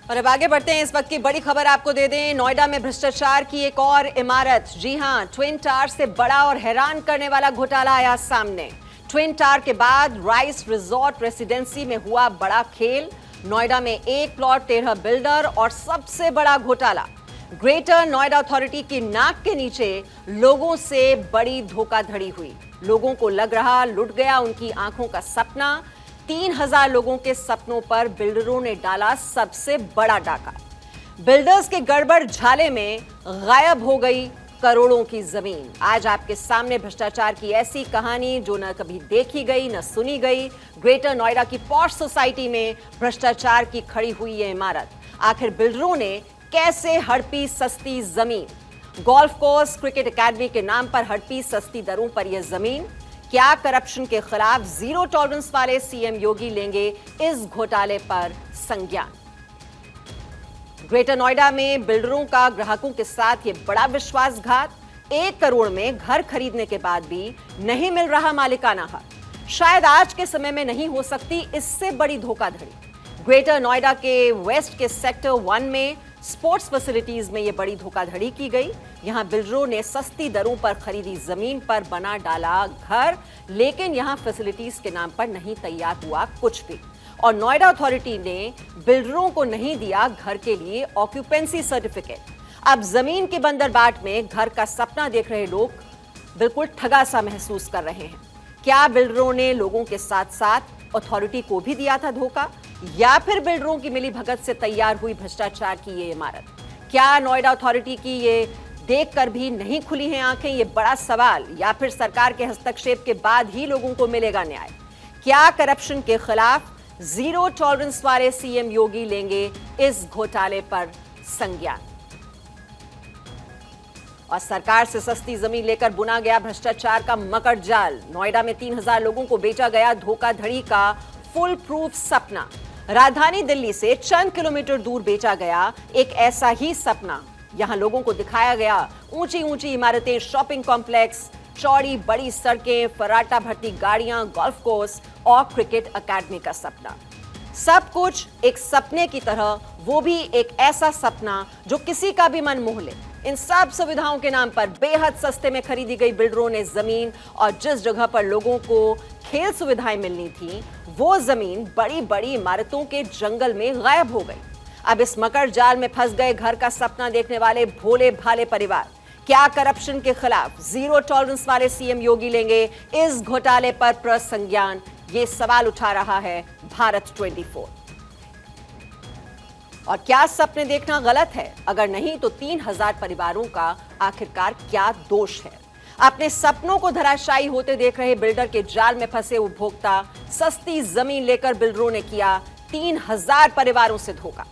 और अब आगे बढ़ते हैं। इस वक्त की बड़ी खबर आपको दे दें। नोएडा में भ्रष्टाचार की एक और इमारत, जी हां, ट्विन टावर से बड़ा और हैरान करने वाला घोटाला आया सामने। ट्विन टावर के बाद राइस रिजॉर्ट रेसिडेंसी में हुआ बड़ा खेल। नोएडा में एक प्लॉट 13 बिल्डर और सबसे बड़ा घोटाला। ग्रेटर नोएडा अथॉरिटी की नाक के नीचे लोगों से बड़ी धोखाधड़ी हुई। लोगों को लग रहा लुट गया उनकी आंखों का सपना। 3000 लोगों के सपनों पर बिल्डरों ने डाला सबसे बड़ा डाका। बिल्डर्स के गड़बड़ झाले में गायब हो गई करोड़ों की जमीन। आज आपके सामने भ्रष्टाचार की ऐसी कहानी जो न कभी देखी गई न सुनी गई। ग्रेटर नोएडा की पॉश सोसाइटी में भ्रष्टाचार की खड़ी हुई ये इमारत। आखिर बिल्डरों ने कैसे हड़पी सस्ती जमीन? गोल्फ कोर्स, क्रिकेट एकेडमी के नाम पर हड़पी सस्ती दरों पर यह जमीन। क्या करप्शन के खिलाफ जीरो टॉलरेंस वाले सीएम योगी लेंगे इस घोटाले पर संज्ञान? ग्रेटर नोएडा में बिल्डरों का ग्राहकों के साथ यह बड़ा विश्वासघात। 1 करोड़ में घर खरीदने के बाद भी नहीं मिल रहा मालिकाना हक। शायद आज के समय में नहीं हो सकती इससे बड़ी धोखाधड़ी। ग्रेटर नोएडा के वेस्ट के सेक्टर 1 में स्पोर्ट्स फैसिलिटीज में यह बड़ी धोखाधड़ी की गई। यहां बिल्डरों ने सस्ती दरों पर खरीदी जमीन पर बना डाला घर, लेकिन यहां फैसिलिटीज के नाम पर नहीं तैयार हुआ कुछ भी। और नोएडा अथॉरिटी ने बिल्डरों को नहीं दिया घर के लिए ऑक्यूपेंसी सर्टिफिकेट। अब जमीन के बंदरबाट में घर का सपना देख रहे लोग बिल्कुल ठगा सा महसूस कर रहे हैं। क्या बिल्डरों ने लोगों के साथ साथ अथॉरिटी को भी दिया था धोखा, या फिर बिल्डरों की मिली भगत से तैयार हुई भ्रष्टाचार की ये इमारत? क्या नोएडा अथॉरिटी की ये देखकर भी नहीं खुली हैं आंखें? ये बड़ा सवाल। या फिर सरकार के हस्तक्षेप के बाद ही लोगों को मिलेगा न्याय? क्या करप्शन के खिलाफ जीरो टॉलरेंस वाले सीएम योगी लेंगे इस घोटाले पर संज्ञान? और सरकार से सस्ती जमीन लेकर बुना गया भ्रष्टाचार का मकड़ जाल। नोएडा में 3000 लोगों को बेचा गया धोखाधड़ी का फुल प्रूफ सपना। राजधानी दिल्ली से चंद किलोमीटर दूर बेचा गया एक ऐसा ही सपना। यहां लोगों को दिखाया गया ऊंची ऊंची इमारतें, शॉपिंग कॉम्प्लेक्स, चौड़ी बड़ी सड़कें, फर्राटा भरती गाड़ियां, गोल्फ कोर्स और क्रिकेट एकेडमी का सपना। सब कुछ एक सपने की तरह, वो भी एक ऐसा सपना जो किसी का भी मन मोह ले। इन सब सुविधाओं के नाम पर बेहद सस्ते में खरीदी गई बिल्डरों ने जमीन, और जिस जगह पर लोगों को खेल सुविधाएं मिलनी थी वो जमीन बड़ी बड़ी इमारतों के जंगल में गायब हो गई। अब इस मकर जाल में फंस गए घर का सपना देखने वाले भोले भाले परिवार। क्या करप्शन के खिलाफ जीरो टॉलरेंस वाले सीएम योगी लेंगे इस घोटाले पर प्रसंज्ञान? ये सवाल उठा रहा है भारत 24। और क्या सपने देखना गलत है? अगर नहीं तो 3000 परिवारों का आखिरकार क्या दोष है? अपने सपनों को धराशायी होते देख रहे बिल्डर के जाल में फंसे उपभोक्ता। सस्ती जमीन लेकर बिल्डरों ने किया 3000 परिवारों से धोखा।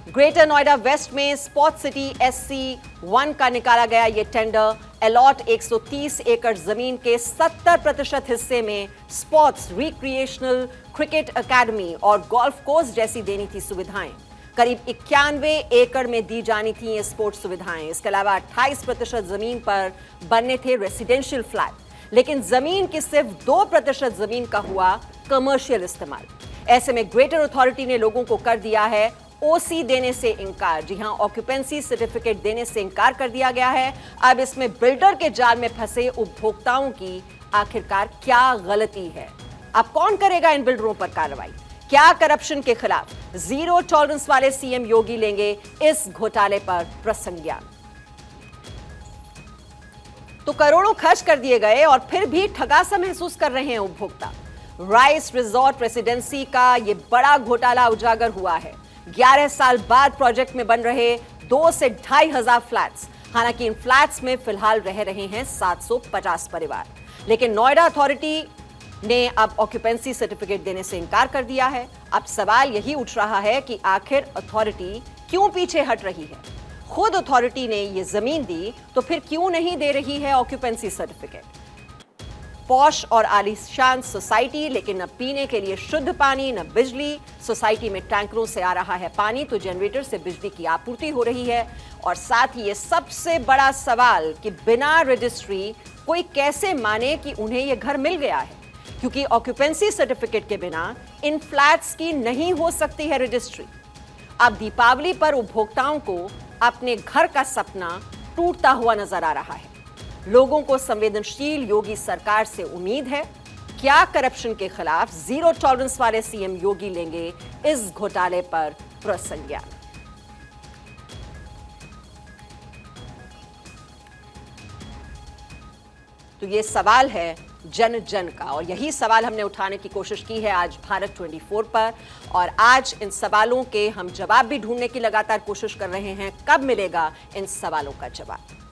ग्रेटर नोएडा वेस्ट में स्पोर्ट्स सिटी SC1 का निकाला गया ये टेंडर। अलॉट 130 एकड़ जमीन के 70% हिस्से में स्पोर्ट्स, रिक्रिएशनल, क्रिकेट एकेडमी और गोल्फ कोर्स जैसी देनी थी सुविधाएं। करीब 91 एकड़ में दी जानी थी ये स्पोर्ट्स सुविधाएं। इसके अलावा 28% जमीन पर बनने थे रेसिडेंशियल फ्लैट, लेकिन जमीन की सिर्फ 2% जमीन का हुआ कमर्शियल इस्तेमाल। ऐसे में ग्रेटर अथॉरिटी ने लोगों को कर दिया है OC देने से इनकार। जी हां, ऑक्यूपेंसी सर्टिफिकेट देने से इनकार कर दिया गया है। अब इसमें बिल्डर के जाल में फंसे उपभोक्ताओं की आखिरकार क्या गलती है? अब कौन करेगा इन बिल्डरों पर कार्रवाई? क्या करप्शन के खिलाफ जीरो टॉलरेंस वाले सीएम योगी लेंगे इस घोटाले पर प्रसंज्ञान? तो करोड़ों खर्च कर दिए गए और फिर भी ठगा सा महसूस कर रहे हैं उपभोक्ता। राइस रिजॉर्ट रेसिडेंसी का यह बड़ा घोटाला उजागर हुआ है। 11 साल बाद प्रोजेक्ट में बन रहे 2 से 2500 फ्लैट्स। हालांकि इन फ्लैट्स में फिलहाल रह रहे हैं 750 परिवार, लेकिन नोएडा अथॉरिटी ने अब ऑक्यूपेंसी सर्टिफिकेट देने से इनकार कर दिया है। अब सवाल यही उठ रहा है कि आखिर अथॉरिटी क्यों पीछे हट रही है? खुद अथॉरिटी ने ये जमीन दी तो फिर क्यों नहीं दे रही है ऑक्यूपेंसी सर्टिफिकेट? पॉश और आलीशान सोसाइटी, लेकिन न पीने के लिए शुद्ध पानी न बिजली। सोसाइटी में टैंकरों से आ रहा है पानी तो जनरेटर से बिजली की आपूर्ति हो रही है। और साथ ही ये सबसे बड़ा सवाल कि बिना रजिस्ट्री कोई कैसे माने कि उन्हें यह घर मिल गया है, क्योंकि ऑक्यूपेंसी सर्टिफिकेट के बिना इन फ्लैट्स की नहीं हो सकती है रजिस्ट्री। अब दीपावली पर उपभोक्ताओं को अपने घर का सपना टूटता हुआ नजर आ रहा है। लोगों को संवेदनशील योगी सरकार से उम्मीद है। क्या करप्शन के खिलाफ जीरो टॉलरेंस वाले सीएम योगी लेंगे इस घोटाले पर प्रसंज्ञान? तो ये सवाल है जन जन का, और यही सवाल हमने उठाने की कोशिश की है आज भारत 24 पर। और आज इन सवालों के हम जवाब भी ढूंढने की लगातार कोशिश कर रहे हैं। कब मिलेगा इन सवालों का जवाब?